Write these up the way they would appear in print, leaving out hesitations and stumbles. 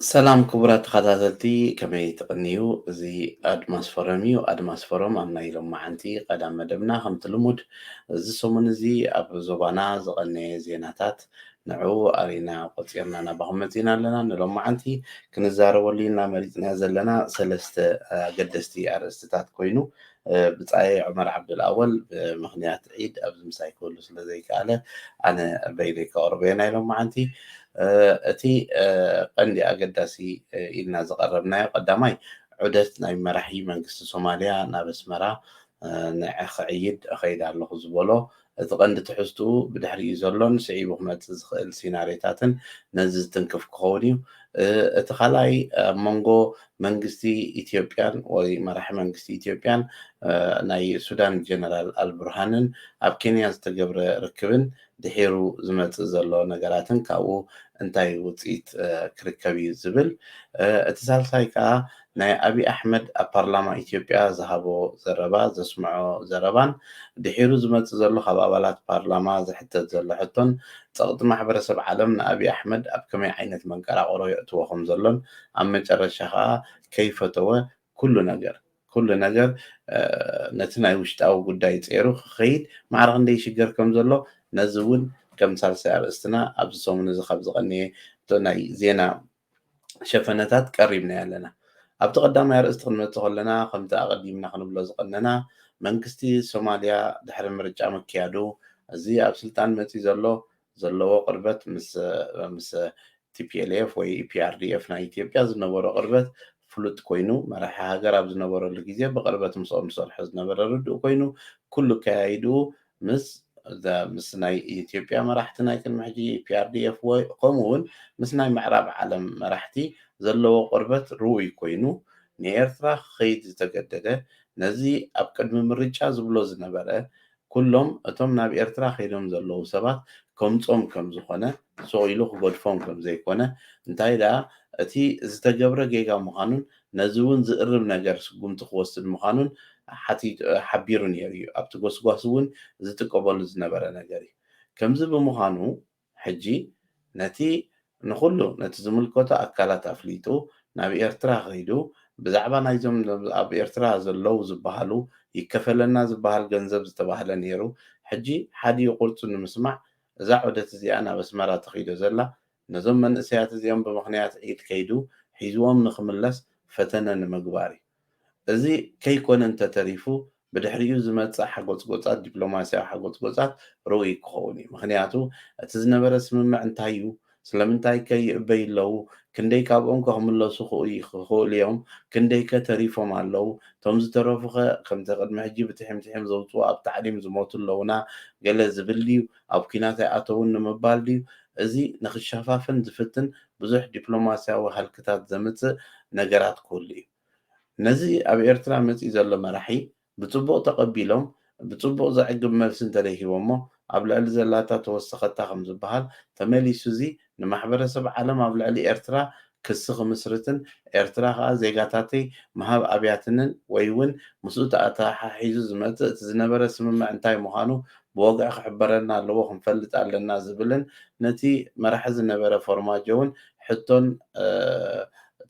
سلام كبرات خاتاتلتي كمي تقنيو زي أدماس فرميو أدماس فرم أمنا يلوم معنتي قدام مدبنا خمت لمود زي سومن زي أب زبانا زغني زيناتات نعو أرينا قطيرنا نبهم زينا لنا نلوم معنتي كنزارو ولينا مريتنا زلنا سلست قدستي أرستات كوينو بتاعي عمر عبد الأول مخنيات عيد أبز مسايكولو سلزي كاله أنا بيليك أوربينا يلوم معنتي እቲ ቀንዲ ኣገዳሲ ኢልና ዘቐረብናዮ ቀዳማይ ዑደት ናይ መራሒ መንግስቲ ሶማልያ ናብ ኣስመራ ንክዕይድ እኸይድ ኣለኹ ዝበሎ እቲ ቀንዲ ትሕዝትኡ ብድሕሪኡ ዘሎን ስዒቡ ክመፅእ ዝኽእል ሲናርዮታትን ነዚ ዝትንክፍ ክኸውን እዩ እቲ ካልኣይ ኣብ መንጎ መንግስቲ ኢትዮጵያን ወይ መራሒ መንግስቲ ኢትዮጵያን ናይ ሱዳን ጀነራል አልቡርሃንን ኣብ ኬንያ ዝተገብረ ርክብን ድሒሩ ዝመፅእ ዘሎ ነገራትን ካብኡ እንታይ ውፅኢት ክርከብ እዩ ዝብል እቲ ሳልሳይ ከዓ ናይ አብይ አሕመድ ኣብ ፓርላማ ኢትዮጵያ ዝሃቦ ዘረባ ዘስምዖ ዘረባን ድሒሩ ዝመፅእ ዘሎ ካብ ኣባላት ፓርላማ ዝሕተት ዘሎ ሕቶን ፀቕጢ ማሕበረሰብ ዓለም ንአብይ አሕመድ ኣብ ከመይ ዓይነት መንቀራቅሮ የእትዎ ከም ዘሎን ኣብ መጨረሻ ከዓ ከይፈተወ ኩሉ ነገር ነቲ ናይ ውሽጣዊ ጉዳይ ፀይሩ ክኸይድ ማዕረ ክንደይ ይሽገር ከም ዘሎ ነዚ እውን ከም ሳልሳይ ኣርእስትና ኣብዚ ሰሙን እዚ ካብ ዝቐነየ ናይ ዜና ሸፈነታት ቀሪብና ኣለና ኣብቲ ቀዳማይ ኣርእስቲ ክንመፅእ ከለና ከምቲ ኣቐዲምና ክንብሎ ዝቐነና መንግስቲ ሶማልያ ድሕሪ ምርጫ ምክያዱ እዚ ኣብ ስልጣን መፅኡ ዘለዎ ቅርበት ምስ ቲፒኤልኤፍ ወይ ኢፒአርዲኤፍ ናይ ኢትዮጵያ ዝነበሮ ቅርበት ፍሉጥ ኮይኑ መራሒ ሃገር ኣብ ዝነበረሉ ግዜ ብቅርበት ምስኦም ዝሰርሖ ዝነበረ ርድኡ ኮይኑ ኩሉ ከያይዱ ምስ ናይ ኢትዮጵያ መራሕቲ ናይ ቅድሚ ሕጂ ኢፒአርዲኤፍ ወይ ከምኡውን ምስ ናይ ምዕራብ ዓለም መራሕቲ ዘለዎ ቅርበት ርኡይ ኮይኑ ንኤርትራ ክኸይድ ዝተገደደ ነዚ ኣብ ቅድሚ ምርጫ ዝብሎ ዝነበረ ኩሎም እቶም ናብ ኤርትራ ከይዶም ዘለዉ ሰባት ከምፆም ከም ዝኾነ ሰቂሉ ክገድፎም ከም ዘይኮነ እንታይ ደኣ እቲ ዝተገብረ ጌጋ ምዃኑን ነዚ እውን ዝእርም ነገር ስጉምቲ ክወስድ ምዃኑን ሓቢሩ ነይሩ እዩ ኣብቲ ጎስጓስ እውን ዝጥቀበሉ ዝነበረ ነገር እዩ ከምዚ ብምዃኑ ሕጂ ነቲ ንኩሉ ነቲ ዝምልከቶ ኣካላት ኣፍሊጡ ናብ ኤርትራ ከይዱ ብዛዕባ ናይዞም ኣብ ኤርትራ ዘለው ዝበሃሉ ይከፈለና ዝበሃል ገንዘብ ዝተባህለ ነይሩ ሕጂ ሓዲኡ ቁርፁ ንምስማዕ እዛ ዑደት እዚኣ ናብ ኣስመራ ተኸይዶ ዘላ ነዞም መንእሰያት እዚኦም ብምክንያት ዒድ ከይዱ ሒዝዎም ንክምለስ ፈተነ ንምግባር እዩ እዚ ከይኮነ እንተተሪፉ ብድሕሪኡ ዝመፅእ ሓጎፅጎፃት ዲፕሎማስያዊ ሓጎፅጎፃት ርኡይ ክኸውን እዩ ምክንያቱ እቲ ዝነበረ ስምምዕ እንታይ እዩ ስለምንታይ ከይዕበይ ኣለዉ ክንደይ ካብኦም ክምለሱ ክኽእሉ እዮም ክንደይ ከ ተሪፎም ኣለዉ እቶም ዝተረፉ ኸ ከምቲ ቅድሚ ሕጂ ብትሕምትሕም ዘውፅኡ ኣብ ታዕሊም ዝሞቱ ኣለውና ገለ ዝብል ድዩ ኣብ ኩናት ኣይኣተውን ንምባል ድዩ እዚ ንክሸፋፍን ዝፍትን ብዙሕ ዲፕሎማስያዊ ሃልክታት ዘምፅእ ነገራት ክህሉ እዩ ነዚ ኣብ ኤርትራ መፅኡ ዘሎ መራሒ ብፅቡቅ ተቐቢሎም ብፅቡቅ ዘዕግብ መልሲ እንተረሂቦሞ ኣብ ልዕሊ ዘላታ ተወሰኸታ ከም ዝበሃል ተመሊሱ እዚ ንማሕበረሰብ ዓለም ኣብ ልዕሊ ኤርትራ ክሲ ክምስርትን ኤርትራ ከዓ ዜጋታተይ መሃብ ኣብያትንን ወይ እውን ምስኡ ተተሓሒዙ ዝመፅእ እቲ ዝነበረ ስምምዕ እንታይ ምዃኑ ብወግዒ ክሕበረና ኣለዎ ክንፈልጥ ኣለና ዝብልን ነቲ መራሒ ዝነበረ ፎርማጆ እውን ሕቶን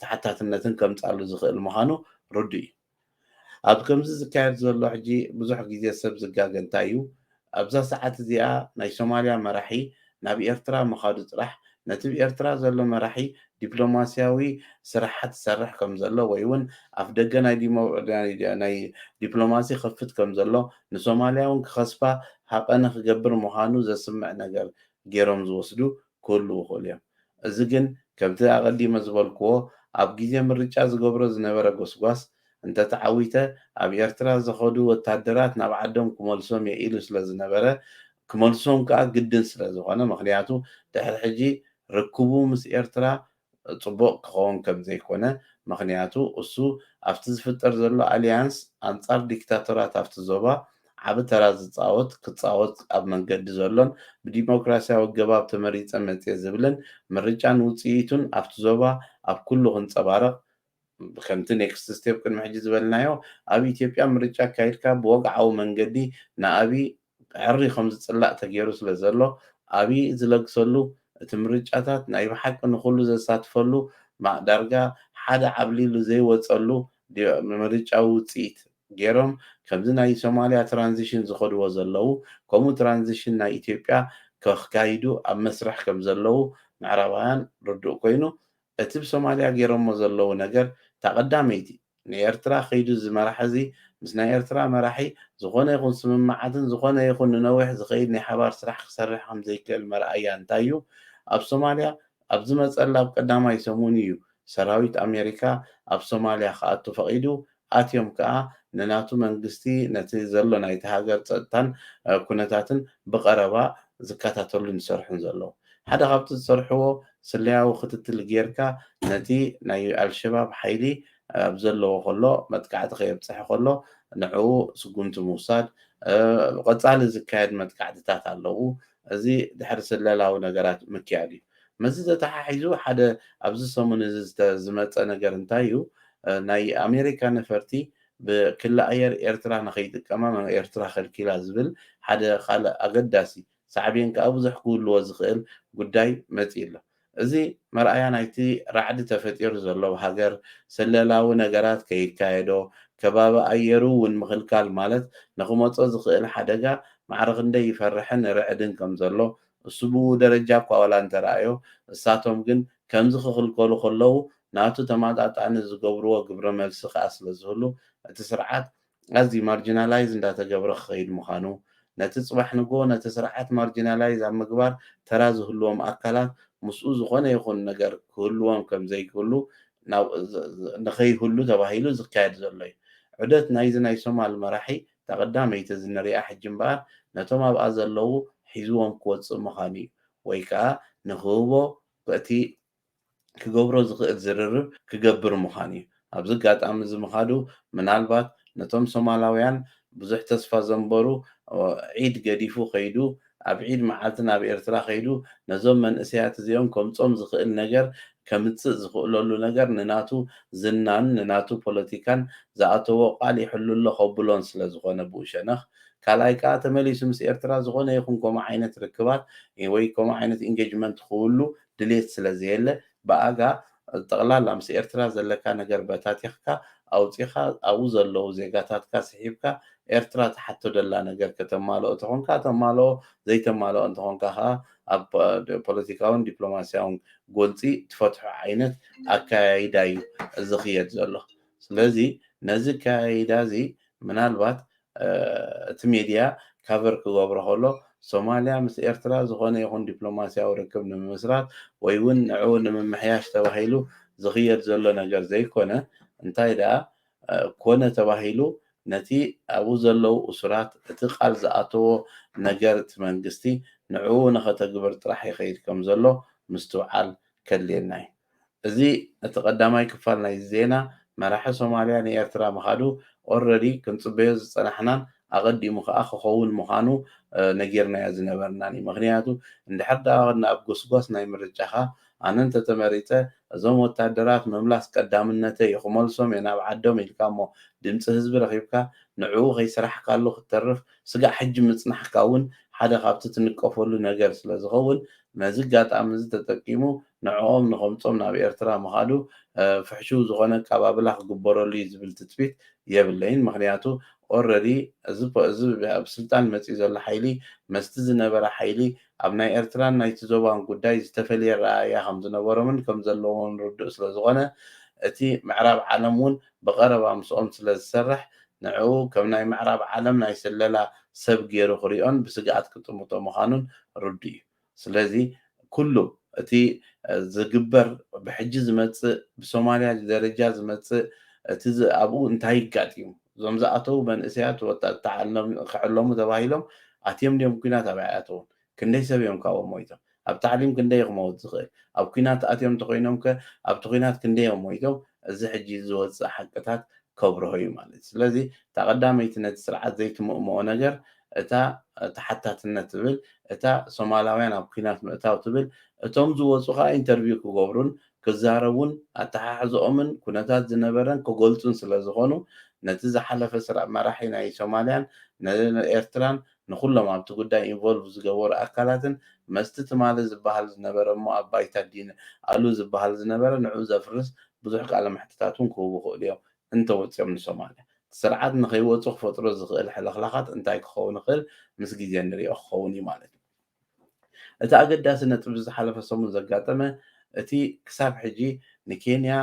ተሓታትነትን ከምፃሉ ዝኽእል ምዃኑ ርዱእ እዩ ኣብ ከምዚ ዝካየድ ዘሎ ሕጂ ብዙሕ ግዜ ሰብ ዝጋገ እንታይ እዩ ኣብዛ ሰዓት እዚኣ ናይ ሶማልያ መራሒ ናብ ኤርትራ ምኻዱ ጥራሕ ነቲ ብኤርትራ ዘሎ መራሒ ዲፕሎማስያዊ ስራሓት ዝሰርሕ ከም ዘሎ ወይ እውን ኣፍ ደገ ናይ ዲፕሎማሲ ክፍት ከም ዘሎ ንሶማልያ እውን ክኸስፋ ሃቐነ ክገብር ምዃኑ ዘስምዕ ነገር ገይሮም ዝወስዱ ክህልው ይኽእሉ እዮም እዚ ግን ከምቲ ኣቐዲመ ዝበልክዎ ኣብ ግዜ ምርጫ ዝገብሮ ዝነበረ ጎስጓስ እንተተዓዊተ ኣብ ኤርትራ ዝኸዱ ወታደራት ናብ ዓዶም ክመልሶም የኢሉ ስለዝነበረ ክመልሶም ከዓ ግድን ስለዝኾነ ምክንያቱ ድሕሪ ሕጂ ርክቡ ምስ ኤርትራ ፅቡቅ ክኸውን ከም ዘይኮነ ምክንያቱ እሱ ኣብቲ ዝፍጠር ዘሎ ኣልያንስ ኣንፃር ዲክታቶራት ኣብቲ ዞባ ዓብ ተራ ክፃወት ኣብ መንገዲ ዘሎን ብዲሞክራስያዊ ገባብ ተመሪፀ መፅየ ዝብልን ምርጫን ውፅኢቱን ኣብቲ ዞባ ኣብ ኩሉ ክንፀባረቕ ከምቲ ኔክስት ስቴፕ ቅድሚ ሕጂ ዝበልናዮ ኣብ ኢትዮጵያ ምርጫ ካይድካ ብወግዓዊ መንገዲ ንኣብይ ዕሪ ከም ዝፅላእ ተገይሩ ስለ ዘሎ ኣብይ ዝለግሰሉ እቲ ምርጫታት ናይ ብሓቂ ንኩሉ ዘሳትፈሉ ዳርጋ ሓደ ዓብሊሉ ዘይወፀሉ ምርጫዊ ውፅኢት ገይሮም ከምዚ ናይ ሶማልያ ትራንዚሽን ዝኸድዎ ዘለዉ ከምኡ ትራንዚሽን ናይ ኢትዮጵያ ክካይዱ ኣብ መስርሕ ከም ዘለዉ ምዕራባውያን ርዱእ ኮይኑ እቲ ብሶማልያ ገይሮሞ ዘለዉ ነገር ተቐዳመይቲ ንኤርትራ ከይዱ ዝመራሐ እዚ ምስ ናይ ኤርትራ መራሒ ዝኾነ ይኹን ስምምዓትን ዝኾነ ይኹን ንነዊሕ ዝኸይድ ናይ ሓባር ስራሕ ክሰርሕ ከም ዘይክእል መርኣያ እንታይ እዩ ኣብ ሶማልያ ኣብ ዝመፀላ ኣብ ቀዳማይ ሰሙን እዩ ሰራዊት ኣሜሪካ ኣብ ሶማልያ ክኣቱ ፈቒዱ ኣትዮም ከዓ ንናቱ መንግስቲ ነቲ ዘሎ ናይቲ ሃገር ፀጥታን ኩነታትን ብቐረባ ዝከታተሉን ዝሰርሑን ዘለዉ ሓደ ካብቲ ዝሰርሕዎ ስለያዊ ክትትል ጌርካ ነቲ ናይ ኣልሸባብ ሓይሊ ኣብ ዘለዎ ከሎ መጥቃዕቲ ከየብፅሕ ከሎ ንዕኡ ስጉምቲ ምውሳድ ቀፃሊ ዝካየድ መጥቃዕትታት ኣለዉ እዚ ድሕሪ ስለላዊ ነገራት ምክያድ እዩ መዚ ዘተሓሒዙ ሓደ ኣብዚ ሰሙን እዚ ዝመፀ ነገር እንታይ እዩ ናይ ኣሜሪካ ነፈርቲ ብክሊ ኣየር ኤርትራ ንከይጥቀማ ኤርትራ ከልኪላ ዝብል ሓደ ካልእ ኣገዳሲ ሳዕቤን ከዓ ብዙሕ ክህልዎ ዝኽእል ጉዳይ መፂኡ ኣሎ እዚ መርኣያ ናይቲ ራዕዲ ተፈጢሩ ዘሎ ሃገር ስለላዊ ነገራት ከይካየዶ ከባቢ ኣየሩ እውን ምክልካል ማለት ንክመፆ ዝኽእል ሓደጋ ማዕረ ክንደይ ይፈርሕን ርዕድን ከም ዘሎ እሱ ብኡ ደረጃ እኳ ዋላ እንተረኣዮ እሳቶም ግን ከምዚ ክኽልከሉ ከለዉ ናቱ ተማጣጣኒ ዝገብርዎ ግብረ መልሲ ከዓ ስለ ዝህሉ እቲ ስርዓት ኣዝዩ ማርጂናላይዝ እንዳተገብረ ክኸይድ ምዃኑ ነቲ ፅባሕ ንግሆ ነቲ ስርዓት ማርጂናላይዝ ኣብ ምግባር ተራ ዝህልዎም ኣካላት ምስኡ ዝኾነ ይኹን ነገር ክህልዎም ከም ዘይክህሉ ንኸይህሉ ተባሂሉ ዝካየድ ዘሎ እዩ ዑደት ናይዚ ናይ ሶማል መራሒ ተቐዳመይቲ እዚ ንሪኣ ሕጂ እምበኣር ነቶም ኣብኣ ዘለዉ ሒዝዎም ክወፅእ ምዃኑ እዩ ወይ ከዓ ንክህቦ እቲ ክገብሮ ዝኽእል ዝርርብ ክገብር ምዃኑ እዩ ኣብዚ ኣጋጣሚ እዚ ምኻዱ ምናልባት ነቶም ሶማላውያን ብዙሕ ተስፋ ዘንበሩ ዒድ ገዲፉ ከይዱ ኣብ ዒድ መዓልቲ ናብ ኤርትራ ከይዱ ነዞም መንእሰያት እዚኦም ከምፆም ዝኽእል ነገር ከምፅእ ዝኽእለሉ ነገር ንናቱ ዝናን ንናቱ ፖለቲካን ዝኣተዎ ቃል ይሕልሎ ከብሎን ስለ ዝኾነ ብኡ ሸነኽ ካልኣይ ከዓ ተመሊሱ ምስ ኤርትራ ዝኾነ ይኹን ከምኡ ዓይነት ርክባት ወይ ከምኡ ዓይነት ኢንጌጅመንት ክህሉ ድሌት ስለ ዘየለ ብኣጋ ጠቕላላ ምስ ኤርትራ ዘለካ ነገር በታቲኽካ ኣውፂኻ ኣብኡ ዘለዉ ዜጋታትካ ስሒብካ ኤርትራ ተሓቶ ደላ ነገር ከተማልኦ እንተኾንካ ተማልኦ ዘይተማልኦ እንተኾንካ ከዓ ኣብ ፖለቲካውን ዲፕሎማስያውን ጎንፂ ትፈትሖ ዓይነት ኣከያይዳ እዩ ዝኽየድ ዘሎ ስለዚ ነዚ ከያይዳ እዚ ምናልባት እቲ ሚድያ ካቨር ክገብሮ ከሎ ሶማልያ ምስ ኤርትራ ዝኾነ ይኹን ዲፕሎማስያዊ ርክብ ንምምስራት ወይ እውን ንዕኡ ንምምሕያሽ ተባሂሉ ዝኽየድ ዘሎ ነገር ዘይኮነ እንታይ ደኣ ኮነ ተባሂሉ ነቲ ኣብኡ ዘለዉ እሱራት እቲ ቃል ዝኣተዎ ነገር እቲ መንግስቲ ንዕኡ ንኸተግብር ጥራሕ ይኸይድ ከም ዘሎ ምስትውዓል ከድልየና እዩ እዚ እቲ ቀዳማይ ክፋል ናይ ዜና መራሒ ሶማልያ ንኤርትራ ምኻዱ ኦልሬዲ ክንፅበዮ ዝፀናሕናን ኣቐዲሙ ከዓ ክኸውን ምዃኑ ነጊርናዮ ዝነበርናን እዩ ምክንያቱ እንድሕር ዳ ኣብ ጎስጓስ ናይ ምርጫኻ ኣነ እንተተመሪፀ እዞም ወታደራት ምምላስ ቀዳምነተይ ክመልሶም እየ ናብ ዓዶም ኢልካ እሞ ድምፂ ህዝቢ ረኺብካ ንዕኡ ከይስራሕካሉ ክትተርፍ ስጋዕ ሕጂ ምፅናሕካ እውን ሓደ ካብቲ ትንቀፈሉ ነገር ስለ ዝኸውን ነዚ ኣጋጣሚ እዚ ተጠቂሙ ንዕኦም ንኸምፆም ናብ ኤርትራ ምኻዱ ፍሕሽው ዝኾነ ቀባብላ ክግበረሉ እዩ ዝብል ትፅቢት የብለይን ምክንያቱ ኦልሬዲ እዚ ኣብ ስልጣን መፅኡ ዘሎ ሓይሊ መስቲ ዝነበረ ሓይሊ ኣብ ናይ ኤርትራን ናይቲ ዞባን ጉዳይ ዝተፈለየ ረኣያ ከም ዝነበሮምን ከም ዘለዎን ርዱእ ስለ ዝኾነ እቲ ምዕራብ ዓለም እውን ብቐረባ ምስኦም ስለ ዝሰርሕ ንዕኡ ከም ናይ ምዕራብ ዓለም ናይ ስለላ ሰብ ገይሩ ክሪኦን ብስግኣት ክጥምቶ ምዃኑን ርዱእ እዩ ስለዚ ኩሉ እቲ ዝግበር ብሕጂ ዝመፅእ ብሶማልያ ደረጃ ዝመፅእ እቲ ኣብኡ እንታይ ይጋጥሙ እዞም ዝኣተዉ መንእሰያት ክዕለሙ ተባሂሎም ኣትዮም ድዮም ኩናት ኣብ ኣያተውን ክንደይ ሰብ እዮም ካብኦም ሞይቶም ኣብ ታዕሊም ክንደይ ክመውት ዝኽእል ኣብ ኩናት ኣትዮም እንተኮይኖም ከ ኣብቲ ኩናት ክንደይ እዮም ሞይቶም እዚ ሕጂ ዝወፅእ ሓቅታት ከብርሆ እዩ ማለት እዩ ስለዚ ተቐዳመይቲ ነቲ ስርዓት ዘይትምእምኦ ነገር እታ ተሓታትነት ትብል እታ ሶማላውያን ኣብ ኩናት ምእታው ትብል እቶም ዝወፁ ከዓ ኢንተርቪው ክገብሩን ክዛረቡን ኣተሓሕዝኦምን ኩነታት ዝነበረን ክገልፁን ስለ ዝኾኑ ነቲ ዝሓለፈ ስራሕ መራሒ ናይ ሶማልያን ንኤርትራን ንኩሎም ኣብቲ ጉዳይ ኢንቮልቭ ዝገበሩ ኣካላትን መስቲ ትማሊ ዝበሃል ዝነበረ እሞ ኣብ ባይታ ዲን ኣሉ ዝበሃል ዝነበረ ንዑ ዘፍርስ ብዙሕ ቃለ መሕትታት እውን ክህቡ ይኽእሉ እዮም እንተወፂኦም ንሶማልያ ስርዓት ንኸይወፁ ክፈጥሮ ዝኽእል ሕልኽላኻት እንታይ ክኸውን ይኽእል ምስ ግዜ ንሪኦ ክኸውን እዩ ማለት እዩ እቲ ኣገዳሲ ነጥቢ ዝሓለፈ ሰሙን ዘጋጠመ እቲ ክሳብ ሕጂ ንኬንያ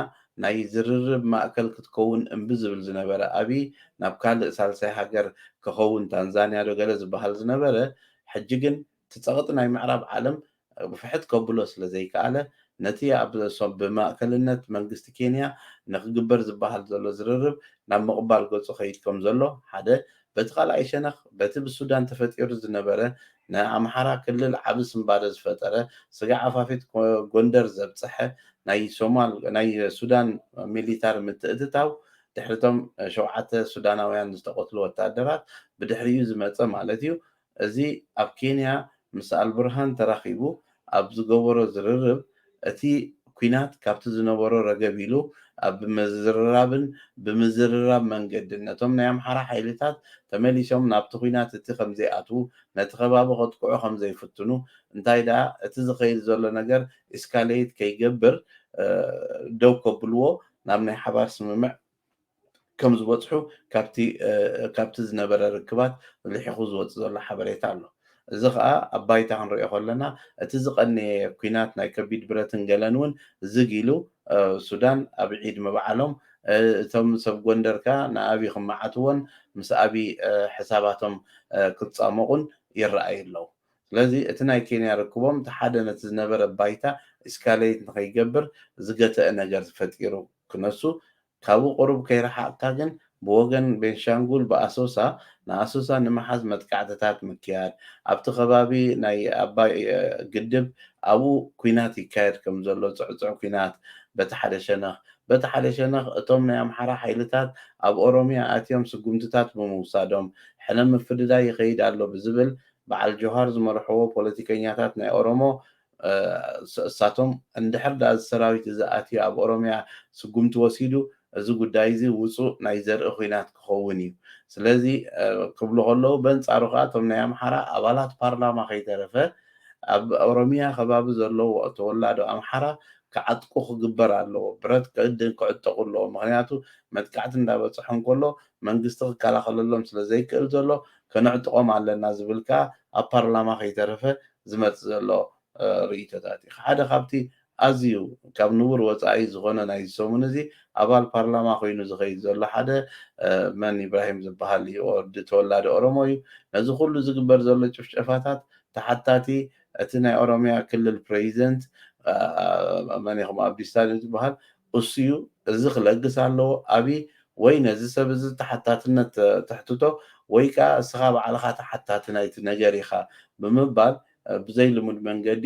ናይ ዝርርብ ማእከል ክትከውን እምቢ ዝብል ዝነበረ ኣብይ ናብ ካልእ ሳልሳይ ሃገር ክኸውን ታንዛንያ ዶ ገለ ዝበሃል ዝነበረ ሕጂ ግን እቲ ፀቕጢ ናይ ምዕራብ ዓለም ብፍሕት ከብሎ ስለ ዘይከኣለ ነቲ ብማእከልነት መንግስቲ ኬንያ ንክግበር ዝበሃል ዘሎ ዝርርብ ናብ ምቕባል ገፁ ከይድ ከም ዘሎ ሓደ በቲ ካልኣይ ሸነኽ በቲ ብሱዳን ተፈጢሩ ዝነበረ ንኣምሓራ ክልል ዓብ ስምባደ ዝፈጠረ ስጋዕ ኣፋፊት ጎንደር ዘብፅሐ ናይ ሱዳን ሚሊታር ምትእትታው ድሕሪቶም 7 ሱዳናውያን ዝተቆትሉ ወታደራት ብድሕሪኡ ዝመፀ ማለት እዩ እዚ ኣብ ኬንያ ምስ ኣልቡርሃን ተራኺቡ ኣብ ዝገበሮ ዝርርብ እቲ ኩናት ካብቲ ዝነበሮ ረገብ ኢሉ ኣብ ምዝርራብን ብምዝርራብ መንገድን ነቶም ናይ ኣምሓራ ሓይልታት ተመሊሶም ናብቲ ኩናት እቲ ከምዘይኣትዉ ነቲ ከባቢ ከጥቅዑ ከምዘይፍትኑ እንታይ ደኣ እቲ ዝኸይድ ዘሎ ነገር እስካሌት ከይገብር ደው ከብልዎ ናብ ናይ ሓባር ስምምዕ ከም ዝበፅሑ ካብቲ ዝነበረ ርክባት ልሒኹ ዝወፅእ ዘሎ ሓበሬታ ኣሎ እዚ ከዓ ኣብ ባይታ ክንሪኦ ከለና እቲ ዝቐነየ ኩናት ናይ ከቢድ ብረትን ገለን እውን ዝግ ኢሉ ሱዳን ኣብ ዒድ ምባዓሎም እቶም ሰብ ጎንደር ከዓ ንኣብይ ክመዓትዎን ምስ ኣብይ ሕሳባቶም ክፃመቑን ይረኣዩ ኣለዉ ስለዚ እቲ ናይ ኬንያ ርክቦም እቲ ሓደ ነቲ ዝነበረ ባይታ እስካሌት ንከይገብር ዝገተአ ነገር ፈጢሩ ክነሱ ካብኡ ቁሩብ ከይረሓቕካ ግን ብወገን ቤንሻንጉል ብኣሶሳ ንኣሶሳ ንምሓዝ መጥቃዕትታት ምክያድ ኣብቲ ከባቢ ናይ ኣባይ ግድብ ኣብኡ ኩናት ይካየድ ከም ዘሎ ፅዕፅዕ ኩናት በቲ ሓደ ሸነኽ እቶም ናይ ኣምሓራ ሓይልታት ኣብ ኦሮሚያ ኣትዮም ስጉምትታት ብምውሳዶም ሕለም ምፍድዳይ ይኸይድ ኣሎ ብዝብል በዓል ጀውሃር ዝመርሕዎ ፖለቲከኛታት ናይ ኦሮሞ እሳቶም እንድሕር ዳ ሰራዊት እዚ ኣትዩ ኣብ ኦሮሚያ ስጉምቲ ወሲዱ እዚ ጉዳይ እዚ ውፁእ ናይ ዘርኢ ኩናት ክኸውን እዩ ስለዚ ክብሉ ከለዉ በንፃሩ ከዓ እቶም ናይ ኣምሓራ ኣባላት ፓርላማ ከይተረፈ ኣብ ኦሮሚያ ከባቢ ዘለዉ ተወላዶ ኣምሓራ ክዓጥቁ ክግበር ኣለዎ ብረት ክዕድን ክዕጠቑ ኣለዎ ምክንያቱ መጥቃዕቲ እንዳበፅሖም ከሎ መንግስቲ ክከላኸለሎም ስለዘይክእል ዘሎ ከነዕጥቆም ኣለና ዝብል ከዓ ኣብ ፓርላማ ከይተረፈ ዝመፅእ ዘሎ ርእይቶታት እዩ ሓደ ካብቲ ኣዝዩ ካብ ንቡር ወፃኢ ዝኾነ ናይ ሰሙን እዚ ኣባል ፓርላማ ኮይኑ ዝኸይድ ዘሎ ሓደ መን ኢብራሂም ዝበሃል እዩ ተወላዲ ኦሮሞ እዩ ነዚ ኩሉ ዝግበር ዘሎ ጭፍጨፋታት ተሓታቲ እቲ ናይ ኦሮሚያ ክልል ፕሬዚደንት መን ኢኹም ኣብዲሳ ዝበሃል እሱ እዩ እዚ ክለግስ ኣለዎ ኣብይ ወይ ነዚ ሰብ እዚ ተሓታትነት ተሕትቶ ወይ ከዓ እስኻ ባዕልኻ ተሓታቲ ናይቲ ነገር ኢኻ ብምባል ብዘይ ልሙድ መንገዲ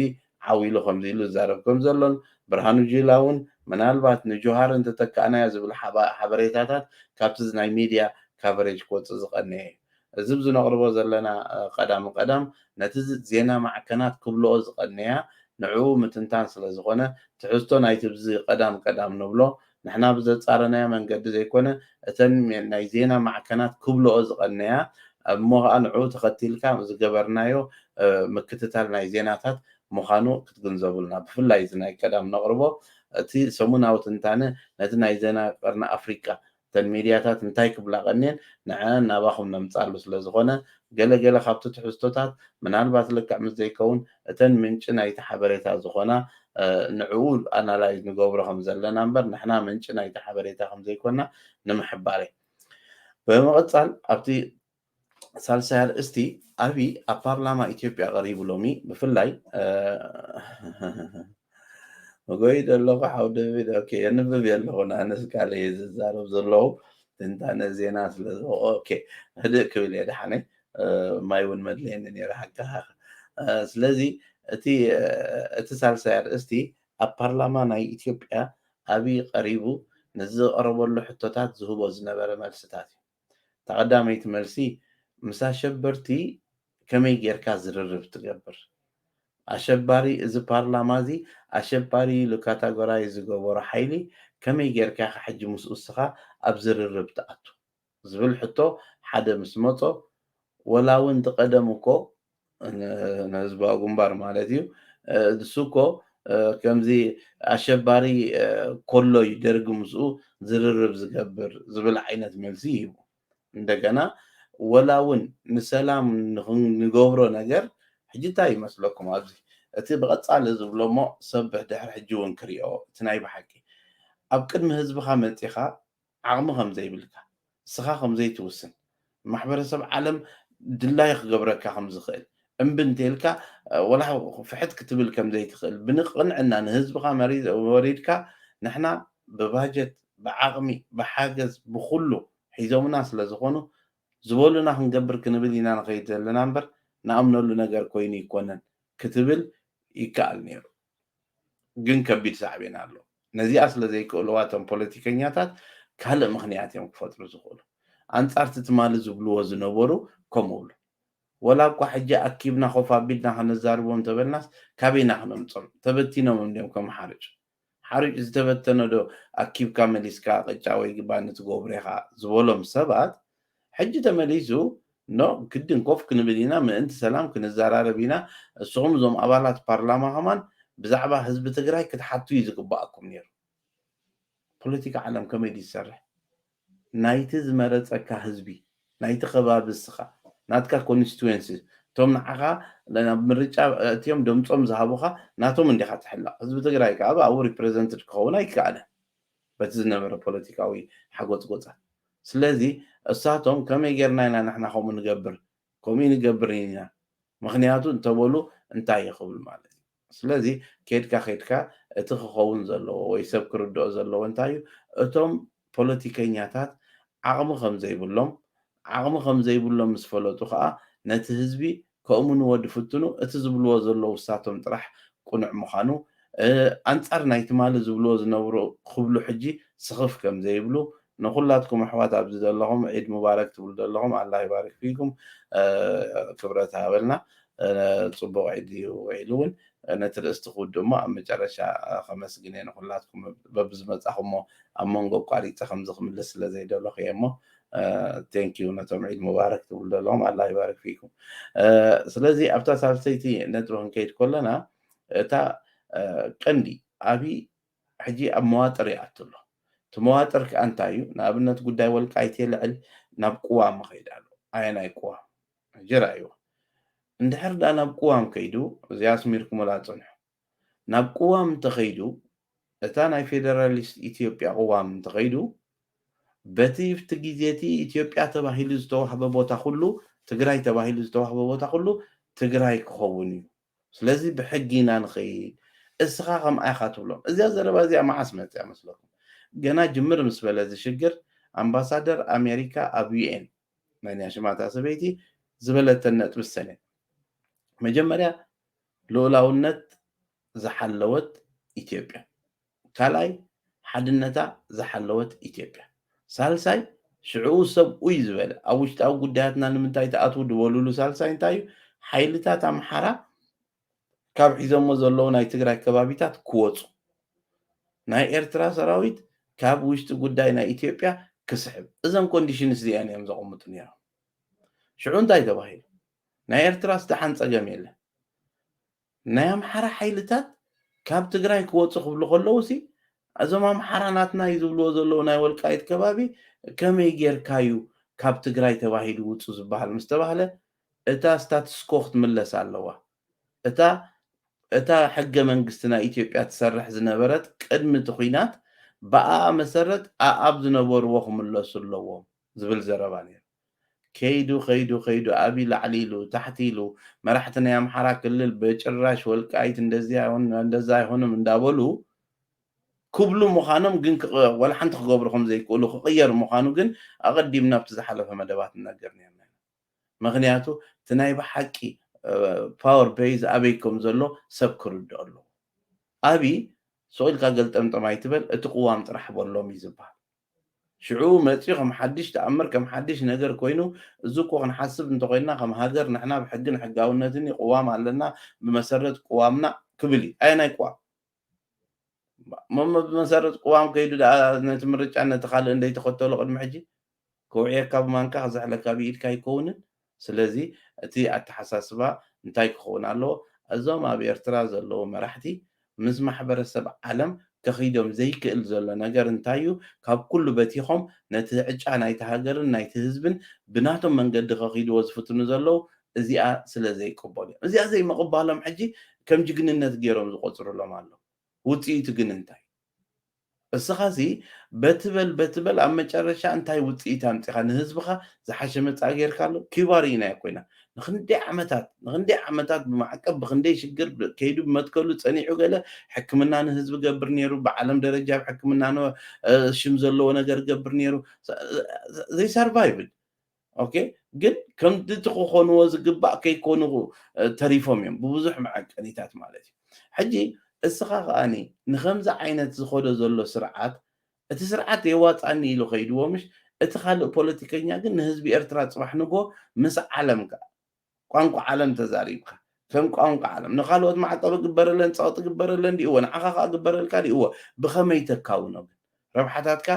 ዓዊሉ ከምዚ ኢሉ ዝዛረብ ከም ዘሎን ብርሃኑ ጁላ እውን ምናልባት ንጆሃር እንተተካእናዮ ዝብል ሓበሬታታት ካብቲ ናይ ሚድያ ካቨሬጅ ክወፅእ ዝቐነየ እዩ እዚ ብዝነቕርቦ ዘለና ቀዳም ነቲ ዜና ማዕከናት ክብልኦ ዝቐነያ ንዕኡ ምትንታን ስለ ዝኾነ ትሕዝቶ ናይቲ ብዚ ቀዳም ንብሎ ንሕና ብዘፃረናዮ መንገዲ ዘይኮነ እተን ናይ ዜና ማዕከናት ክብልኦ ዝቐነያ እሞ ከዓ ንዕኡ ተኸቲልካ ዝገበርናዮ ምክትታል ናይ ዜናታት ምዃኑ ክትግንዘቡልና ብፍላይ እዚ ናይ ቀዳም ነቕርቦ እቲ ሰሙናዊ ትንታነ ነቲ ናይ ዜና ቀርኒ ኣፍሪቃ እተን ሚድያታት እንታይ ክብላ ቀንየን ንዕአን ናባኹም ነምፃሉ ስለ ዝኾነ ገለገለ ካብቲ ትሕዝቶታት ምናልባት ልክዕ ምስ ዘይከውን እተን ምንጭ ናይቲ ሓበሬታ ዝኾና ንዕኡ ኣናላይዝ ንገብሮ ከም ዘለና እምበር ንሕና ምንጭ ናይቲ ሓበሬታ ከም ዘይኮንና ንምሕባር እየ ብምቕፃል ኣብቲ ሳልሳይ ኣርእስቲ ኣብይ ኣብ ፓርላማ ኢትዮጵያ ቀሪቡ ሎሚ ብፍላይ መጎይ ዘለኹ ሓውደ ቤት ኦኬ የንብብ የለኹ ኣነስ ካለ ዝዛረብ ዘለዉ ትንታነ ዜና ስለ ኦኬ ህድእ ክብል እየ ድሓነ ማይ እውን መድለየኒ ነይሩ ሓካ ስለዚ እቲ ሳልሳይ ኣርእስቲ ኣብ ፓርላማ ናይ ኢትዮጵያ ኣብይ ቀሪቡ ንዝቐረበሉ ሕቶታት ዝህቦ ዝነበረ መልስታት እዩ ተቐዳመይቲ መልሲ ምስ ኣሸበርቲ ከመይ ጌርካ ዝርርብ ትገብር ኣሸባሪ እዚ ፓርላማ እዚ ኣሸባሪ ኢሉ ካታጎራይ ዝገበሮ ሓይሊ ከመይ ጌርካ ሕጂ ምስ እስኻ ኣብ ዝርርብ ትኣቱ ዝብል ሕቶ ሓደ ምስ መፆ ولا وين تقدمكو نهزبا قنبار مالتيو دسوكو كمزي أشباري كله يدرق مسؤو زررب زقبر زبل عينة ملسيه عندنا ولا ون نسلام نقبرو نجر حجتاي مسلكم أبزي أتي بغت على زبلومو سبح دحر حجون كريو تناي بحكي أبكر مهزب خامت إخا عغم خمزي بلكا سخا خمزي توسن ማሕበረሰብ ዓለም ድላይ ክገብረካ ከም ዝኽእል እምቢ እንተኢልካ ወላ ፍሕት ክትብል ከም ዘይትኽእል ብንቕንዕና ንህዝብኻ ወሪድካ ንሕና ብባጀት ብዓቕሚ ብሓገዝ ብኩሉ ሒዞምና ስለ ዝኾኑ ዝበሉና ክንገብር ክንብል ኢና ንኸይድ ዘለና እምበር ንኣምነሉ ነገር ኮይኑ ይኮነን ክትብል ይከኣል ነይሩ ግን ከቢድ ሳዕቤና ኣሎ ነዚኣ ስለ ዘይክእልዋ እቶም ፖለቲከኛታት ካልእ ምክንያት እዮም ክፈጥሩ ዝኽእሉ أنصارت تمال زبلو وزنبورو كمول ولا كو حاجة أكيبنا خوف عبيدنا خنزاربون تبلناس كابينا خنمصم تبتينا من كم حرج إذا تبتنا دو أكيب كامليسكا قجاوي جبانة غوبريها زولم سبات حجة تمليزو نو كدن كوف كنبدينا من أنت سلام كنزارار بينا الصوم زوم أبالات برلمان همان بزعبا حزب تجراي كتحطوا يزقباكم نير بوليتيكا عالم كميدي سرح ናይቲ ዝመረፀካ ህዝቢ ናይቲ ከባቢ እስኻ ናትካ ኮንስቲትዌንሲ ቶም ንዓኻ ናብ ምርጫ እትዮም ደምፆም ዝሃቡኻ ናቶም እንዲኻ ትሕላቕ ህዝቢ ትግራይ ከዓ ኣብኡ ሪፕሬዘንትድ ክኸውን ኣይከኣለን በቲ ዝነበረ ፖለቲካዊ ሓጎፅ ጎፃት ስለዚ እሳቶም ከመይ ጌርና ኢና ንሕና ከምኡ ንገብር ከምኡ ንገብር ኢና ምክንያቱ እንተበሉ እንታይ ይኽብል ማለት እዩ ስለዚ ከድካ እቲ ክኸውን ዘለዎ ወይ ሰብ ክርድኦ ዘለዎ እንታይ እዩ እቶም ፖለቲከኛታት ዓቕሚ ከም ዘይብሎም ምስ ፈለጡ ከዓ ነቲ ህዝቢ ከምኡ ወዲ ፍትኑ እቲ ዝብልዎ ዘለዉ ውሳቶም ጥራሕ ቁኑዕ ምዃኑ ኣንጻር ናይቲ ማለ ዝብልዎ ዝነብሩ ክብሉ ሕጂ ስኽፍ ከም ዘይብሉ ንኩላትኩም ኣሕዋት ኣብዚ ዘለኹም ዒድ ሙባረክ ትብሉ ዘለኹም ኣላ ይባርክ ፊኩም ክብረት ሃበልና ፅቡቅ ዒድ እዩ ዒሉ እውን ነቲ ርእስቲ ክውድ እሞ ኣብ መጨረሻ ከመስግን እየ ንኩላትኩም በብዝመፃኹሞ ኣብ መንጎ ቋሪፀ ከምዚ ክምልስ ስለ ዘይደለኹ እየ እሞ ቴንኪዩ ነቶም ዒድ ሙባረክ ትብሉ ዘለኹም ኣላ ይባርክ ፊኩም ስለዚ ኣብታ ሳልሰይቲ ነጥቢ ክንከይድ ከለና እታ ቀንዲ ኣብይ ሕጂ ኣብ መዋጥር ይኣቱ ኣሎ እቲ መዋጥር ከዓ እንታይ እዩ ንኣብነት ጉዳይ ወልቃይት የልዕል ናብ ቅዋም መኸይድ ኣሎ ኣየናይ ቅዋም ጅራእይዎ እንድሕር ዳ ናብ ቅዋም ከይዱ እዚኣ ስሚርኩምላ ፅንሑ ናብ ቅዋም እንተኸይዱ እታ ናይ ፌደራሊስት ኢትዮጵያ ቅዋም እንተኸይዱ በቲ ብቲ ግዜቲ ኢትዮጵያ ተባሂሉ ዝተዋህበ ቦታ ኩሉ ትግራይ ተባሂሉ ዝተዋህበ ቦታ ኩሉ ትግራይ ክኸውን እዩ ስለዚ ብሕጊ ኢና ንኸይድ እስኻ ከምኣ ኢኻ ትብሎም እዚኣ ዘረባ እዚኣ መዓስ መፅያ መስለኩም ገና ጅምር ምስ በለ ዝሽግር ኣምባሳደር ኣሜሪካ ኣብ ዩኤን ናይ ሽማታ ሰበይቲ ዝበለተን ነጥቢ ሰነ መጀመርያ ልኡላውነት ዝሓለወት ኢትዮጵያ ካልኣይ ሓድነታ ዝሓለወት ኢትዮጵያ ሳልሳይ ሽዑ ሰብኡይ ዝበለ ኣብ ውሽጣዊ ጉዳያትና ንምንታይ ተኣትው ድበልሉ ሳልሳይ እንታይ እዩ ሓይልታት ኣምሓራ ካብ ሒዞሞ ዘለዉ ናይ ትግራይ ከባቢታት ክወፁ ናይ ኤርትራ ሰራዊት ካብ ውሽጢ ጉዳይ ናይ ኢትዮጵያ ክስሕብ እዘን ኮንዲሽንስ እዚአን እዮም ዘቐምጡ ነይሮም ሽዑ እንታይ ተባሂሉ ናይ ኤርትራ ዝተሓን ፀገም የለን ናይ ኣምሓራ ሓይልታት ካብ ትግራይ ክወፁ ክብሉ ከለዉ ሲ እዞም ኣምሓራ ናትና እዩ ዝብልዎ ዘለዉ ናይ ወልቃይት ከባቢ ከመይ ጌርካዩ ካብ ትግራይ ተባሂሉ ውፁ ዝበሃል ምስ ተባህለ እታ ስታትስኮ ክትምለስ ኣለዋ እታ ሕገ መንግስቲ ናይ ኢትዮጵያ ትሰርሕ ዝነበረት ቅድሚ እቲ ኩናት ብኣ መሰረት ኣብ ዝነበርዎ ክምለሱ ኣለዎም ዝብል ዘረባ ነይሩ ከይዱ ኣብይ ላዕሊ ኢሉ ታሕቲ ኢሉ መራሕቲ ናይ ኣምሓራ ክልል በጭራሽ ወልቃይት እንደዛ አይሆንም እንዳበሉ ክብሉ ምዃኖም ግን ወላ ሓንቲ ክገብሩ ከም ዘይክእሉ ክቕየሩ ምዃኑ ግን ኣቐዲምና ኣብቲ ዝሓለፈ መደባት ንነገር ነርና ምክንያቱ እቲ ናይ ብሓቂ ፓወር ቤዝ ኣበይ ከም ዘሎ ሰብ ክርድኦ ኣለዎ ኣብይ ሰኢልካ ገልጠምጠም ኣይትበል እቲ ቅዋም ጥራሕ በሎም እዩ ዝበሃል ሽዑ መፅኡ ከም ሓድሽ ተኣምር ከም ሓድሽ ነገር ኮይኑ እዚ እኮ ክንሓስብ እንተኮይንና ከም ሃገር ንሕና ብሕግን ሕጋውነትን ቅዋም ኣለና ብመሰረት ቅዋምና ክብል እዩ ኣየናይ ቅዋም ብመሰረት ቅዋም ከይዱ ነቲ ምርጫ ነቲ ካልእ እንደይተኸተሎ ቅድሚ ሕጂ ክውዕየካ ብማንካ ክዘሕለካ ብኢድካ ኣይከውንን ስለዚ እቲ ኣተሓሳስባ እንታይ ክኸውን ኣለዎ? እዞም ኣብ ኤርትራ ዘለዉ መራሕቲ ምስ ማሕበረሰብ ዓለም ከኺዶም ዘይክእል ዘሎ ነገር እንታይ እዩ? ካብ ኩሉ በቲኾም ነቲ ዕጫ ናይቲ ሃገርን ናይቲ ህዝብን ብናቶም መንገዲ ከኺድዎ ዝፍትኑ ዘለዉ እዚኣ ስለ ዘይቅበሉ እዮም። እዚኣ ዘይምቕባሎም ሕጂ ከም ጅግንነት ገይሮም ዝቆፅርሎም ኣለዉ። ውፅኢቱ ግን እንታይ? እስኻሲ በትበል ኣብ መጨረሻ እንታይ ውፅኢት ኣምፂኻ ንህዝብኻ ዝሓሸ መጻኢ ጌርካ ኣሎ ኪባር ኢና ኮይና ንክንደይ ዓመታት ብማዕቀብ ብክንደይ ሽግር ከይዱ ብመትከሉ ፀኒዑ ገለ ሕክምና ንህዝቢ ገብር ነይሩ ብዓለም ደረጃ ኣብ ሕክምና ሽም ዘለዎ ነገር ገብር ነይሩ ዘይሰርቫይቭል ኦኬ ግን ከምቲ ክኾንዎ ዝግባእ ከይኮኑ ተሪፎም እዮም ብብዙሕ መዐቀኒታት ማለት እዩ ሕጂ እስኻ ከዓኒ ንከምዚ ዓይነት ዝኸዶ ዘሎ ስርዓት እቲ ስርዓት የዋፃኒ ኢሉ ከይድዎ ምሽ እቲ ካልእ ፖለቲከኛ ግን ንህዝቢ ኤርትራ ፅባሕ ንጎ ምስ ዓለምካ ቋንቋ ዓለም ተዛሪብካ ከም ቋንቋ ዓለም ንካልኦት ማዕቀብ ግበረለን ፀቕጢ ግበረለን ዲእዎ ንዓኻ ከዓ ግበረልካ ዲእዎ ብኸመይ ተካውኖ ግን ረብሓታትካ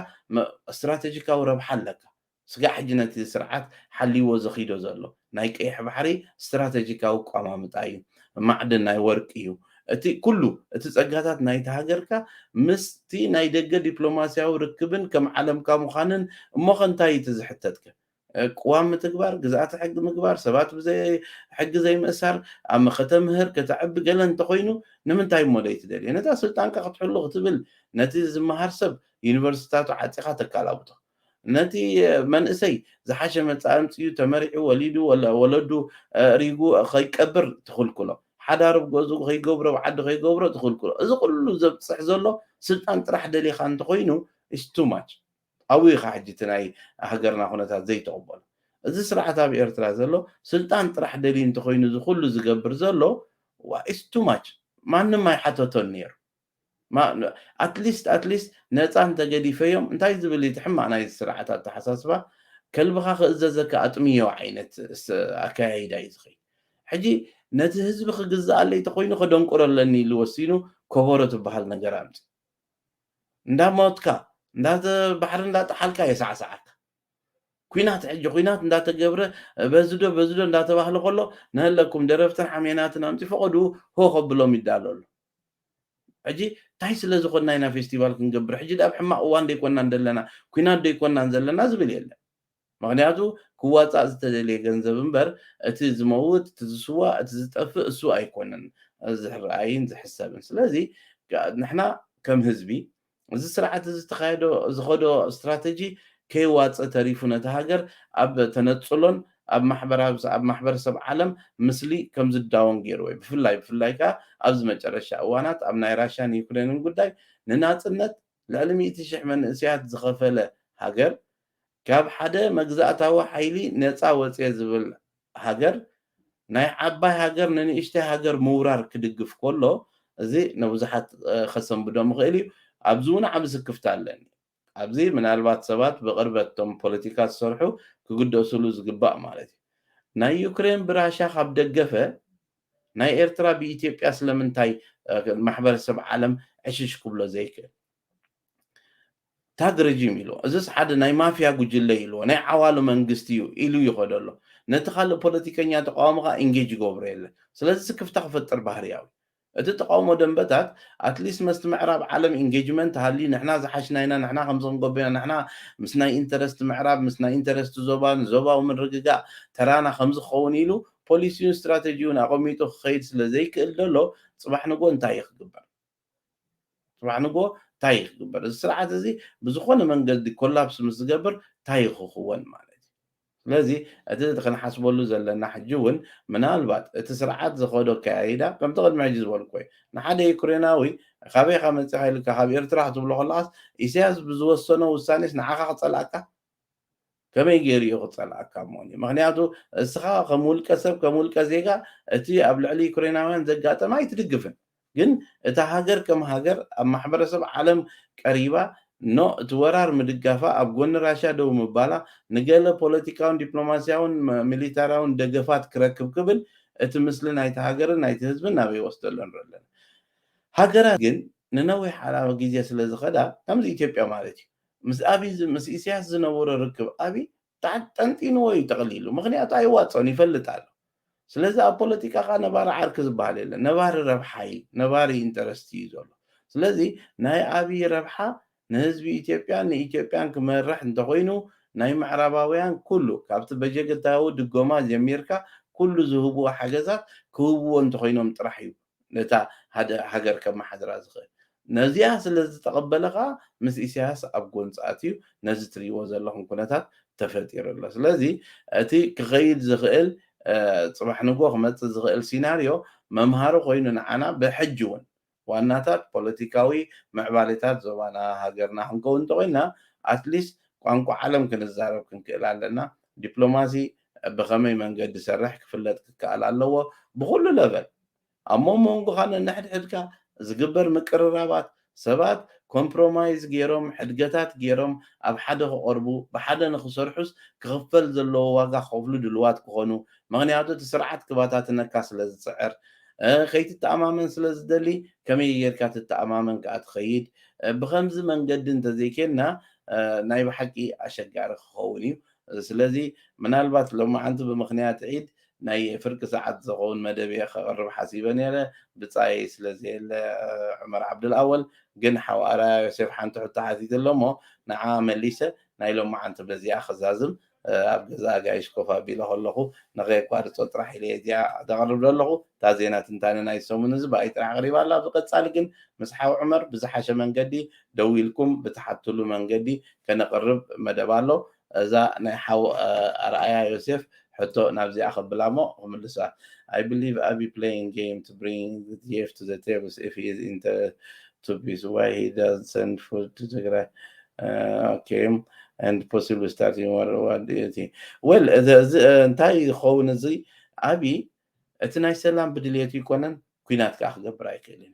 እስትራቴጂካዊ ረብሓ ኣለካ ስጋ ሕጂ ነቲ ስርዓት ሓልይዎ ዘኺዶ ዘሎ ናይ ቀይሕ ባሕሪ እስትራቴጂካዊ ቋማምጣ እዩ ማዕድን ናይ ወርቂ እዩ እቲ ኩሉ እቲ ፀጋታት ናይቲ ሃገርካ ምስቲ ናይ ደገ ዲፕሎማስያዊ ርክብን ከም ዓለምካ ምዃንን እሞኸ እንታይ እቲ ዝሕተትከ ቅዋም ምትግባር ግዝኣቲ ሕጊ ምግባር ሰባት ሕጊ ዘይምእሳር ኣብ ከተምህር ከተዕቢ ገለ እንተኮይኑ ንምንታይ ሞ ደይትደልዮ ነታ ስልጣንካ ክትሕሉ ክትብል ነቲ ዝመሃር ሰብ ዩኒቨርሲታቱ ዓፂኻ ተካላብቶ ነቲ መንእሰይ ዝሓሸ መፃኢ ኣምፅኡ ተመሪዑ ወሊዱ ወለዱ ሪጉ ከይቀብር ትኽልክሎ ሓዳር ገዝኡ ከይገብሮ ብዓዲ ከይገብሮ ትኽልክሎ እዚ ኩሉ ዘብፅሕ ዘሎ ስልጣን ጥራሕ ደሊኻ እንተኮይኑ ኢስ ቱ ማች ኣብኡ ኢኻ ሕጂ እቲ ናይ ሃገርና ኩነታት ዘይተቐበሎ እዚ ስርዓት ኣብ ኤርትራ ዘሎ ስልጣን ጥራሕ ደልዩ እንተኮይኑ እዚ ኩሉ ዝገብር ዘሎ ኢስ ቱ ማች ማንም ኣይሓተቶን ነይሩ ኣትሊስት ነፃ እንተገዲፈዮም እንታይ ዝብል እቲ ሕማቅ ናይ ስርዓት ኣተሓሳስባ ከልብኻ ክእዘዘካ ኣጥምዮ ዓይነት ኣከያይዳ እዩ ዝኸይድ ሕጂ ነቲ ህዝቢ ክግዛኣለይ ተኮይኑ ከደንቁረለኒ ኢሉ ወሲኑ ከበሮ ትበሃል ነገር ኣምፂ እንዳሞትካ ባሕሪ እንዳጣሓልካ የሳዕሳዓካ ኩናት ሕጂ ኩናት እንዳተገብረ በዝዶ እንዳተባህለ ከሎ ንህለኩም ደረፍትን ሓሜናትን ኣምፂ ፈቐዱ ሆ ከብሎም ይዳለሉ ሕጂ እንታይ ስለ ዝኾንና ኢና ፌስቲቫል ክንገብር ሕጂ ኣብ ሕማቅ እዋን ደይኮናን ዘለና ኩናት ደይኮናን ዘለና ዝብል የለን ምክንያቱ ክዋፃእ ዝተደልየ ገንዘብ እምበር እቲ ዝመውት እቲ ዝስዋዕ እቲ ዝጠፍእ እሱ ኣይኮነን ዝረኣይን ዝሕሰብን ስለዚ ንሕና ከም ህዝቢ እዚ ስርዓት እዚ ተኻይዶ ዝኸዶ ስትራቴጂ ከይዋፅእ ተሪፉ ነቲ ሃገር ኣብ ተነፅሎን ኣብ ማሕበረሰብ ዓለም ምስሊ ከም ዝዳወን ገይሩ ወይ ብፍላይ ከዓ ኣብዚ መጨረሻ እዋናት ኣብ ናይ ራሽያን ዩክሬንን ጉዳይ ንናፅነት ልዕሊ 100,000 መንእስያት ዝኸፈለ ሃገር ካብ ሓደ መግዛእታዊ ሓይሊ ነፃ ወፅየ ዝብል ሃገር ናይ ዓባይ ሃገር ንንእሽተይ ሃገር ምውራር ክድግፍ ከሎ እዚ ንብዙሓት ከሰንብዶም ይኽእል እዩ ኣብዚ እውን ዓብ ስክፍታ ኣለኒ ኣብዚ ምናልባት ሰባት ብቅርበቶም ፖለቲካ ዝሰርሑ ክግደስሉ ዝግባእ ማለት እዩ ናይ ዩክሬን ብራሻ ካብ ደገፈ ናይ ኤርትራ ብኢትዮጵያ ስለምንታይ ማሕበረሰብ ዓለም ዕሽሽ ክብሎ ዘይክእል ታግ ረጂም ኢልዎ እዚስ ሓደ ናይ ማፍያ ጉጅለ ኢልዎ ናይ ዓዋሉ መንግስቲ እዩ ኢሉ ይኸዶ ኣሎ ነቲ ካልእ ፖለቲከኛ ተቃዋሞካ ኤንጌጅ ይገብሮ የለን ስለዚ ስክፍታ ክፈጥር ባህርያዊ እቲ ተቃውሞ ደንበታት ኣትሊስት መስቲ ምዕራብ ዓለም ኤንጌጅመንት ሃሊ ንሕና ዝሓሽና ኢና ንሕና ከምዚ ክንገብር ንሕና ምስ ናይ ኢንተረስት ምዕራብ ምስ ናይ ኢንተረስት ዞባን ዞባዊ ምርግጋእ ተራና ከምዚ ክኸውን ኢሉ ፖሊሲውን ስትራቴጂውን ኣቐሚጡ ክኸይድ ስለዘይክእል ዘሎ ፅባሕ ንጎ እንታይ ክግበር ፅባሕ ንጎ እንታይ ክግበር እዚ ስርዓት እዚ ብዝኾነ መንገዲ ኮላፕስ ምስ ዝገብር እንታይ ክኸውን ማለት እዩ ስለዚ እቲ ክንሓስበሉ ዘለና ሕጂ እውን ምናልባት እቲ ስርዓት ዝኸዶ ኣከያይዳ ከምቲ ቅድሚ ሕጂ ዝበልኩ እዩ ንሓደ ዩክሬናዊ ካበይካ መፂኻ ኢልካ ካብ ኤርትራ ክትብሎ ከለኻስ ኢሳያስ ብዝወሰኖ ውሳኔስ ንዓኻ ክፀልኣካ ከመይ ገይሩ እዩ ክፀልኣካ እሞኒ ምክንያቱ እስኻ ከም ውልቀ ሰብ ከም ውልቀ ዜጋ እቲ ኣብ ልዕሊ ዩክሬናውያን ዘጋጠመ ኣይትድግፍን ግን እታ ሃገር ከም ሃገር ኣብ ማሕበረሰብ ዓለም ቀሪባ ኖ እቲ ወራር ምድጋፋ ኣብ ጎኒ ራሻ ደው ምባላ ንገለ ፖለቲካውን ዲፕሎማስያውን ሚሊታራውን ደገፋት ክረክብ ክብል እቲ ምስሊ ናይቲ ሃገርን ናይቲ ህዝብን ናበይ ወስደሎ ንርኢ ኣለና ሃገራት ግን ንነዊሕ ዓላማ ግዜ ስለ ዝኸዳ ከምዚ ኢትዮጵያ ማለት እዩ ምስ ኢሳያስ ዝነበሮ ርክብ ኣብይ ጠንጢንዎ እዩ ተቐሊሉ ምክንያቱ ኣይዋፅኦን ይፈልጥ ኣሎ ስለዚ ኣብ ፖለቲካ ካ ነባሪ ዓርኪ ዝበሃል የለን ነባሪ ረብሓ እዩ ነባሪ ኢንተረስቲ እዩ ዘሎ ስለዚ ናይ ኣብዪ ረብሓ ንህዝቢ ኢትዮጵያን ንኢትዮጵያን ክመርሕ እንተኮይኑ ናይ ምዕራባውያን ኩሉ ካብቲ በጀገታዊ ድጎማ ጀሚርካ ኩሉ ዝህብዎ ሓገዛት ክህብዎ እንተኮይኖም ጥራሕ እዩ ነታ ሃገር ከመሓድራ ዝኽእል ነዚኣ ስለ ዝተቐበለ ከዓ ምስ ኢሳያስ ኣብ ጎንፂ ኣትዩ ነዚ ትሪእዎ ዘለኹም ኩነታት ተፈጢሩ ኣሎ ስለዚ እቲ ክኸይድ ዝኽእል ፅባሕ ንጎ ክመፅእ ዝኽእል ሲናርዮ መምሃሪ ኮይኑ ንዓና ብሕጂ እውን ዋናታት ፖለቲካዊ ምዕባለታት ዞባና ሃገርና ክንከውን እንተኮይንና ኣትሊስት ቋንቋ ዓለም ክንዛረብ ክንክእል ኣለና ዲፕሎማሲ ብኸመይ መንገዲ ሰርሕ ክፍለጥ ክከኣል ኣለዎ ብኩሉ ለቨል ኣብ መንጎኻ ነንሕድሕድካ ዝግበር ምቅርራባት ሰባት ኮምፕሮማይዝ ገይሮም ሕድገታት ገይሮም ኣብ ሓደ ክቐርቡ ብሓደ ንክሰርሑስ ክኽፈል ዘለዎ ዋጋ ክኸፍሉ ድልዋት ክኾኑ ምክንያቱ እቲ ስርዓት ክባታትነካ ስለ ዝፅዕር ከይትተኣማመን ስለ ዝደሊ ከመይ ጌርካ ትተኣማመን ከዓ ትኸይድ ብከምዚ መንገዲ እንተዘይኬልና ናይ ብሓቂ ኣሸጋሪ ክኸውን እዩ ስለዚ ምናልባት ሎማዓንቲ ብምክንያት ዒድ ናይ ፍርቂ ሰዓት ዝኸውን መደብየ ከቕርብ ሓሲበ ነይረ ብፃይ ስለዘየለ ዑመር ዓብድልኣወል ግን ሓዋራ ዮሴፍ ሓንቲ ሕቶ ሓቲት ኣሎ እሞ ንዓ መሊሰ ናይ ሎማዓንቲ በዚኣ ክዛዝም ኣብ ገዛ ጋይሽ ኮፍ ኣቢለ ከለኹ ንኸየቋርፆ ጥራሕ ኢለ እዚኣ ዘቕርብ ዘለኹ እታ ዜና ትንታነ ናይ ሰሙን እዚ ብኣይ ጥራሕ ኣቕሪባ ኣላ ብቐፃሊ ግን ምስ ሓዊ ዑመር ብዝሓሸ መንገዲ ደው ኢልኩም ብትሓትሉ መንገዲ ከነቕርብ መደብ ኣሎ እዛ ናይ ሓው ኣርኣያ ዮሴፍ ሕቶ ናብዚኣ ከብላ እሞ ክምልሳ I believe Abiy playing game to bring the DF to the table if he is into to be why he does send food to Tigray. Okay, and possibly starting what do you think? Well, እንታይ ይኸውን እዚ ኣብይ እቲ ናይ ሰላም ብድልየቱ ይኮነን ኩናት ከዓ ክገብር ኣይክእልን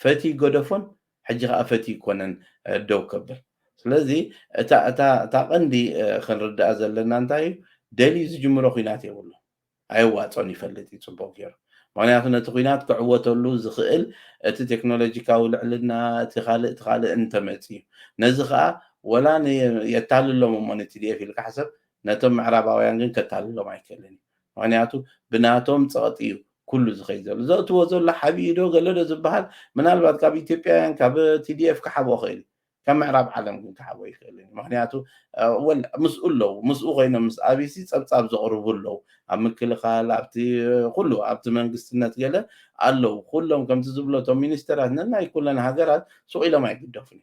ፈቲ ጎደፎን ሕጂ ከዓ ፈቲ ይኮነን ደው ከብል ስለዚ እታ ቀንዲ ክንርዳእ ዘለና እንታይ እዩ ደልዩ ዝጅምሮ ኩናት የብሉ ኣይዋፆን ይፈልጥ እዩ ፅቡቅ ገይሩ ምክንያቱ ነቲ ኩናት ክዕወተሉ ዝኽእል እቲ ቴክኖሎጂካዊ ልዕልና እቲ ካልእ እንተመፅ እዩ ነዚ ከዓ ወላ የታልሎም እሞ ነቲዲኤፍ ኢልካ ሓሰብ ነቶም ምዕራባውያን ግን ከታልሎም ኣይክእልን እዩ ምክንያቱ ብናቶም ፀቕጢ እዩ ኩሉ ዝኸይድ ዘሎ ዘእትዎ ዘሎ ሓብኡ ዶ ገለ ዶ ዝበሃል ምናልባት ካብ ኢትዮጵያውያን ካብ ቲዲኤፍ ክሓቦ ክእል ካብ ምዕራብ ዓለም ግን ክሓቦ ይኽእልን ምክንያቱ ምስኡ ኣለዉ ምስኡ ኮይኖም ምስ ኣብሲ ፀብፃብ ዘቕርቡ ኣለዉ ኣብ ምክልኻል ኣብቲ ኩሉ ኣብቲ መንግስትነት ገለ ኣለዉ ኩሎም ከምቲ ዝብሎ እቶም ሚኒስተራት ነናይ ኩለን ሃገራት ሱቕ ኢሎም ኣይግደፉን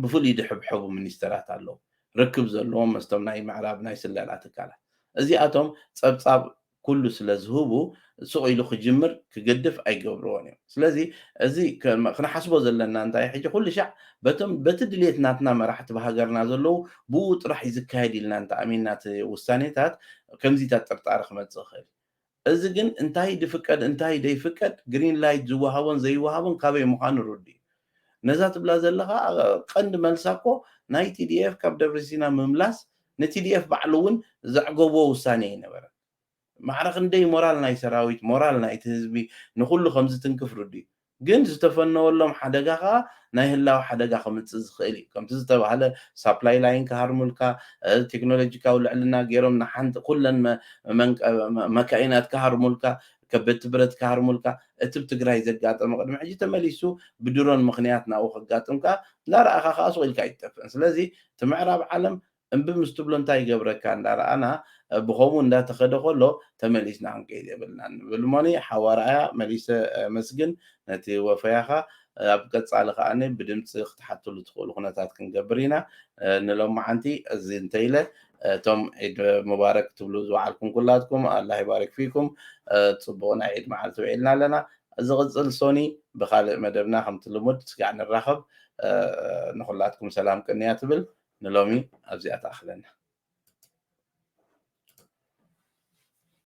ብፍሉይ ድሕብሕቡ ሚኒስተራት ኣለዉ ርክብ ዘለዎም መስቶም ናይ ምዕራብ ናይ ስለላ ትካላት እዚኣቶም ፀብፃብ ኩሉ ስለ ዝህቡ ሱቕ ኢሉ ክጅምር ክገድፍ ኣይገብርዎን እዮም ስለዚ እዚ ክነሓስቦ ዘለና እንታይ ሕጂ ኩሉ ሻዕ በቲ ድሌት ናትና መራሕቲ ብሃገርና ዘለዉ ብኡ ጥራሕ እዩ ዝካየድ ኢልና እንተኣሚንና እቲ ውሳኔታት ከምዚታት ጥርጣሪ ክመፅእ ይኽእል እዚ ግን እንታይ ድፍቀድ እንታይ ደይፍቀድ ግሪን ላይት ዝወሃቦን ዘይወሃቦን ካበይ ምዃኑ ርዲ ነዛ ትብላ ዘለኻ ቀንዲ መልሳ እኮ ናይ ቲዲኤፍ ካብ ደብረሲና ምምላስ ንቲዲኤፍ ባዕሉ እውን ዘዕገቦ ውሳኔ ይነበረ ማዕረኽ እንደይ ሞራል ናይ ሰራዊት ሞራል ናይቲ ህዝቢ ንኩሉ ከምዚ ትንክፍ ርዲ ግን ዝተፈነወሎም ሓደጋ ከዓ ናይ ህላዊ ሓደጋ ከምፅእ ዝኽእል እዩ ከምቲ ዝተባሃለ ሳፕላይ ላይን ክሃርሙልካ ቴክኖሎጂካዊ ልዕልና ገይሮም ንሓንቲ ኩለን መካኢናት ክሃርሙልካ ከበድቲ ብረት ክሃርሙልካ እቲ ብትግራይ ዘጋጠመ ቅድሚ ሕጂ ተመሊሱ ብድሮን ምክንያት ናብኡ ከጋጥምካ እንዳረኣኻ ከዓ ሱቕ ኢልካ ይጠፍእን ስለዚ እቲ ምዕራብ ዓለም እምቢ ምስ ትብሎ እንታይ ይገብረካ እንዳረኣና ብኸምኡ እንዳተኸደ ከሎ ተመሊስና ክንከይድ የብልናን ንብል እሞኒ ሓዋርኣያ መሊሰ መስግን ነቲ ወፈያኻ ኣብ ቀፃሊ ከዓኒ ብድምፂ ክትሓትሉ ትኽእሉ ኩነታት ክንገብር ኢና ንሎማዓንቲ እዚ እንተኢለ እቶም ዒድ ሙባረክ ትብሉ ዝባዓልኩም ኩላትኩም ኣላህ ይባርክ ፊኩም ፅቡቕ ናይ ዒድ መዓልቲ ውዒልና ኣለና ዝቕፅል ሶኒ ብካልእ መደብና ከምቲ ልሙድ ስጋዕ ንራኸብ ንኩላትኩም ሰላም ቅንያ ትብል ንሎሚ ኣብዚኣ ተኣኽለና